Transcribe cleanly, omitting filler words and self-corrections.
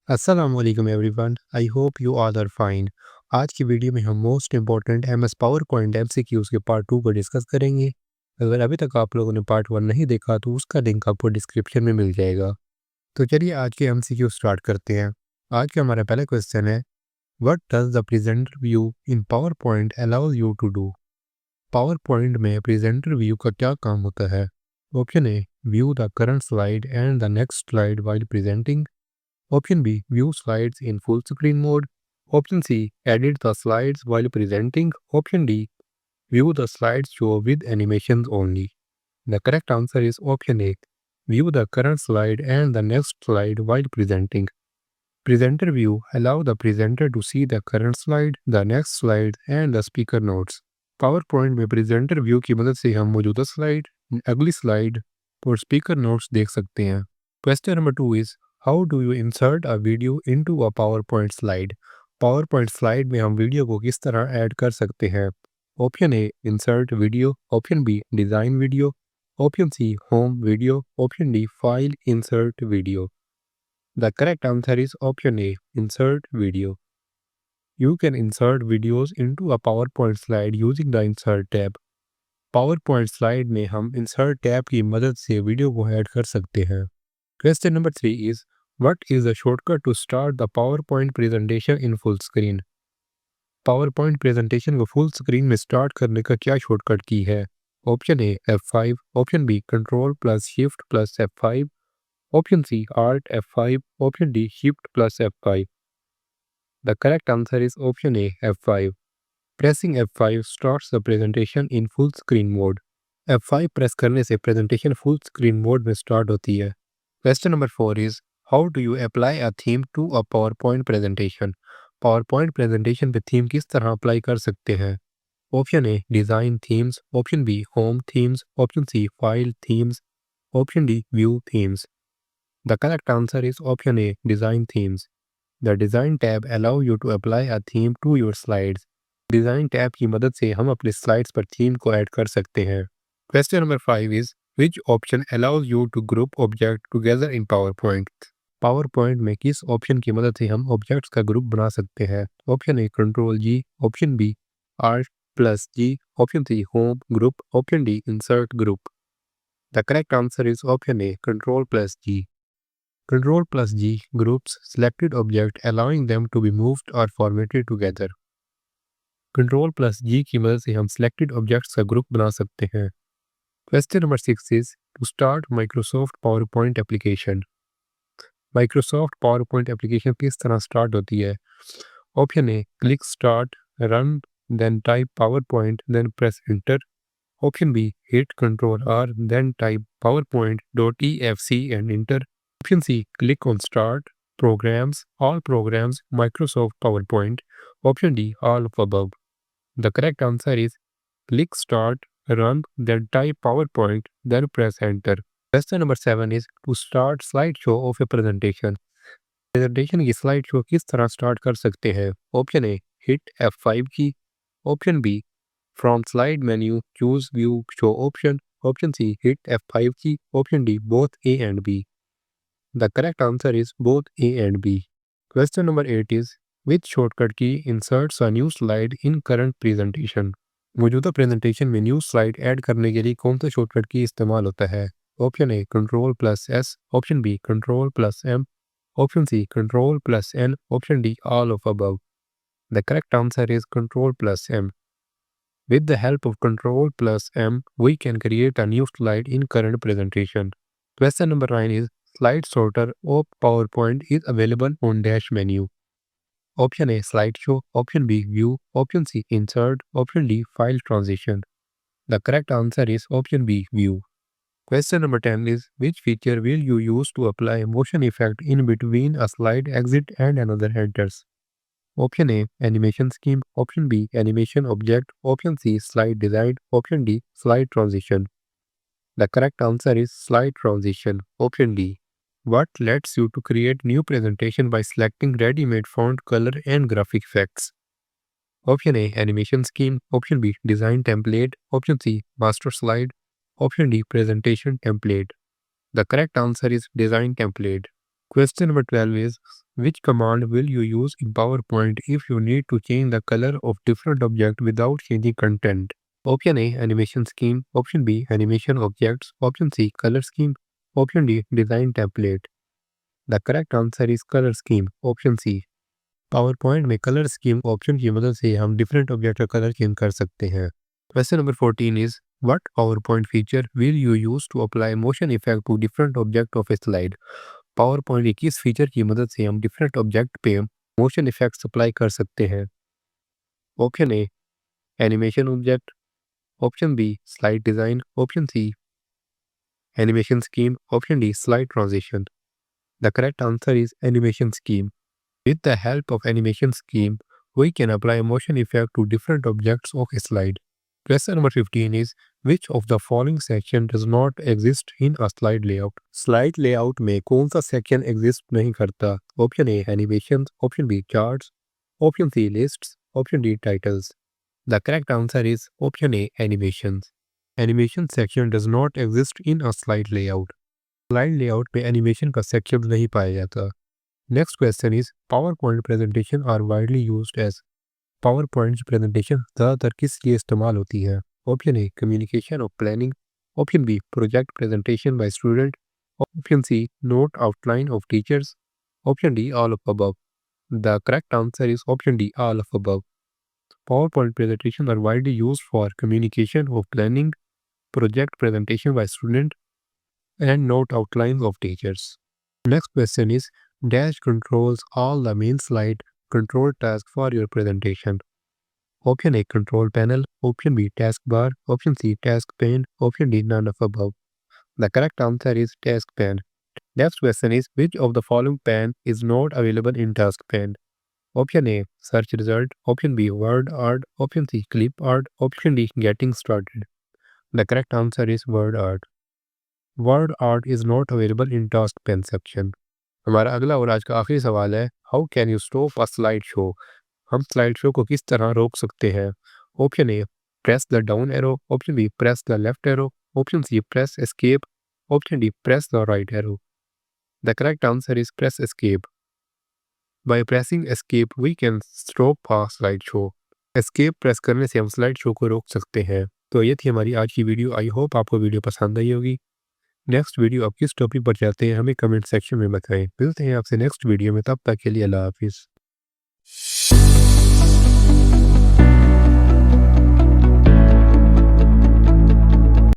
अस्सलामुअलैकुम everyone, I hope you all are fine. आज की वीडियो में हम most important MS PowerPoint MCQs के पार्ट 2 को डिस्कस करेंगे। अगर अभी तक आप लोगों ने पार्ट 1 नहीं देखा तो उसका लिंक आपको डिस्क्रिप्शन में मिल जाएगा। तो चलिए आज के एमसीक्यू स्टार्ट करते हैं। आज का हमारा पहला क्वेश्चन है, what does the presenter view in PowerPoint allows you to do? PowerPoint में प्रेजेंटर व्यू का क्या काम होता है? Option A, view the current slide and the next slide while presenting. Option B, view slides in full screen mode. Option C, edit the slides while presenting. Option D, view the slideshow with animations only. The correct answer is option A, view the current slide and the next slide while presenting. Presenter view allow the presenter to see the current slide, the next slide and the speaker notes. PowerPoint में presenter view की मदद से हम मौजूदा slide, अगली slide और speaker notes देख सकते हैं। Question number 2 is, how do you insert a video into a PowerPoint slide? PowerPoint slide में हम वीडियो को किस तरह ऐड कर सकते हैं? Option A, insert video. Option B, design video. Option C, home video. Option D, file insert video. The correct answer is option A, insert video. You can insert videos into a PowerPoint slide using the insert tab. PowerPoint slide में हम insert tab की मदद से video को add कर सकते हैं। Question number 3 is, what is the shortcut to start the PowerPoint presentation in full screen? PowerPoint presentation को full screen में start करने का क्या shortcut की है? Option A, F5, Option B, Control plus Shift plus F5, Option C, Alt F5, Option D, Shift plus F5. The correct answer is option A, F5. Pressing F5 starts the presentation in full screen mode. F5 press करने से presentation full screen mode में start होती है। Question number 4 is, how do you apply a theme to a PowerPoint presentation? PowerPoint presentation पे theme किस तरह apply कर सकते हैं? Option A, design themes. Option B, home themes. Option C, file themes. Option D, view themes. The correct answer is option A, design themes. The Design tab allow you to apply a theme to your slides. Design tab की मदद से हम अपने slides पर theme को add कर सकते हैं। Question number 5 is, which option allows you to group object together in PowerPoint? PowerPoint में किस ऑप्शन की मदद से हम ऑब्जेक्ट्स का ग्रुप बना सकते हैं? Option A, control G. Option B, Alt plus G. Option C, home group. Option D, insert group. The correct answer is option A, control plus G. Control plus G groups selected object allowing them to be moved or formatted together. Control plus G की मदद से हम selected objects का group बना सकते हैं। Question number 6 is, to start Microsoft PowerPoint application. Microsoft PowerPoint application किस तरह start होती है? Option A, click start, run, then type PowerPoint, then press enter. Option B, hit Ctrl R, then type PowerPoint.exe and enter. Option C, click on Start, Programs, All Programs, Microsoft PowerPoint. Option D, all of above. The correct answer is click Start, Run, then type PowerPoint, then press Enter. Question number 7 is, to start slideshow of a presentation. Presentation की slide show किस तरह start कर सकते हैं? Option A, hit F5 key. Option B, from slide menu choose view show option. Option C, hit F5 key. Option D, both A and B. The correct answer is both A and B. Question number 8 is, which shortcut key inserts a new slide in current presentation? मौजूदा presentation में new slide add करने के लिए कौन सा shortcut की इस्तेमाल होता है? Option A, control plus S. Option B, control plus M. Option C, control plus N. Option D, all of above. The correct answer is control plus M. With the help of control plus M, we can create a new slide in current presentation. Question number 9 is, slide sorter of PowerPoint is available on dash menu. Option A, slideshow. Option B, view. Option C, insert. Option D, file transition. The correct answer is option B, view. Question number 10 is, which feature will you use to apply motion effect in between a slide exit and another enters? Option A, animation scheme. Option B, animation object. Option C, slide design. Option D, slide transition. The correct answer is slide transition. Option D. What lets you to create new presentation by selecting ready-made font, color and graphic effects? Option A, animation scheme. Option B, design template. Option C, master slide. Option D, presentation template. The correct answer is design template. Question number 12 is, Which command will you use in PowerPoint if you need to change the color of different object without changing content? Option A, animation scheme. Option B, animation objects. Option C, color scheme. Option D, design template. The correct answer is color scheme. Option C. PowerPoint में colour scheme option की मदद से हम different object का colour change कर सकते हैं। Question number 14 is what PowerPoint feature will you use to apply motion effect to different object of a slide? PowerPoint के किस फीचर की मदद से हम डिफरेंट ऑब्जेक्ट पे मोशन इफेक्ट्स अप्लाई कर सकते हैं? Option A, animation object. Option B, slide design. Option C, animation scheme. Option D, slide transition. The correct answer is animation scheme. With the help of animation scheme, we can apply a motion effect to different objects of a slide. Question number 15 is which of the following section does not exist in a slide layout? Slide layout में कौन सा section exist नहीं करता? Option A, animations. Option B, charts. Option C, lists. Option D, titles. The correct answer is option A, animations. Animation section does not exist in a slide layout. Slide layout में animation का section नहीं पाया जाता. Next question is PowerPoint presentation are widely used as. PowerPoint presentation ज़्यादातर किस लिए इस्तेमाल होती है? Option A, communication or planning. Option B, project presentation by student. Option C, note outline of teachers. Option D, all of above. The correct answer is option D, all of above. PowerPoint presentations are widely used for communication or planning, project presentation by student, and note outlines of teachers. Next question is Dash controls all the main slide control tasks for your presentation. Option A, control panel. Option B, taskbar. Option C, task pane. Option D, none of above. The correct answer is task pane. Next question is which of the following pane is not available in task pane? Option A, search result. Option B, word art. Option C, clip art. Option D, getting started. The correct answer is word art. Word art is not available in task pane section. हमारा अगला और आज का आखिरी सवाल है how can you stop a slide show? हम slide show को किस तरह रोक सकते हैं? Option A, press the down arrow. Option B, press the left arrow. Option C, press escape. Option D, press the right arrow. The correct answer is press escape. By pressing escape we can stop a slide show. Escape press करने से हम slide show को रोक सकते हैं. तो ये थी हमारी आज की वीडियो. आई होप आपको वीडियो पसंद आई होगी. नेक्स्ट वीडियो आप किस टॉपिक पर चाहते हैं हमें कमेंट सेक्शन में बताएं. मिलते हैं आपसे नेक्स्ट वीडियो में. तब तक के लिए अल्लाह हाफिज़.